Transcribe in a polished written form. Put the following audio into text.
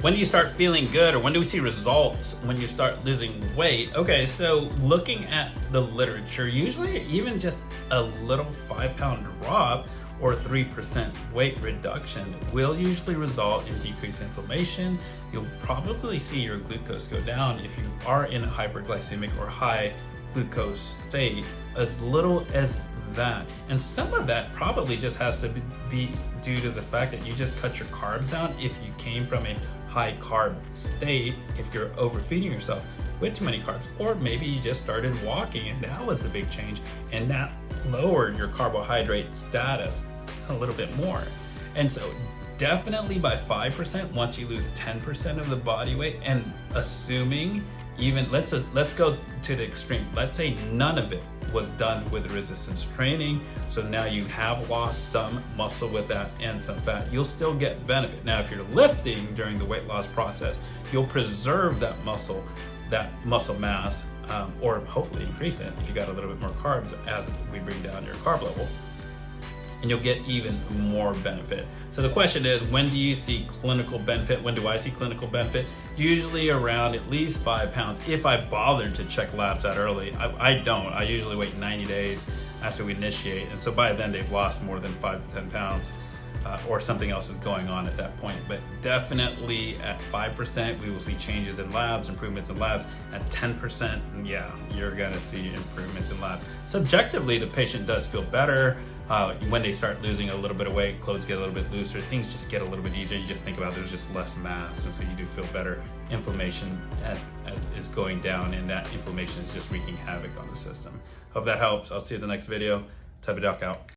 When do you start feeling good, or when do we see results when you start losing weight? Okay, so looking at the literature, usually even just a little 5-pound drop or 3% weight reduction will usually result in decreased inflammation. You'll probably see your glucose go down if you are in a hyperglycemic or high glucose state, as little as that. And some of that probably just has to be due to the fact that you just cut your carbs down if you came from a high carb state, if you're overfeeding yourself with too many carbs, or maybe you just started walking and that was the big change and that lowered your carbohydrate status a little bit more. And so definitely by 5%, once you lose 10% of the body weight, and assuming even, let's go to the extreme, let's say none of it was done with resistance training, so now you have lost some muscle with that and some fat, you'll still get benefit. Now if you're lifting during the weight loss process, you'll preserve that muscle mass, or hopefully increase it if you got a little bit more carbs as we bring down your carb level, and you'll get even more benefit. So the question is, when do you see clinical benefit? When do I see clinical benefit? Usually around at least 5 pounds, if I bothered to check labs that early. I don't. I usually wait 90 days after we initiate, and so by then they've lost more than 5 to 10 pounds, or something else is going on at that point. But definitely at 5%, we will see changes in labs, improvements in labs. At 10%, yeah, you're gonna see improvements in labs. Subjectively, the patient does feel better. When they start losing a little bit of weight, clothes get a little bit looser, things just get a little bit easier. You just think about there's just less mass, and so you do feel better. Inflammation is going down, and that inflammation is just wreaking havoc on the system. Hope that helps. I'll see you in the next video. Type of Doc out.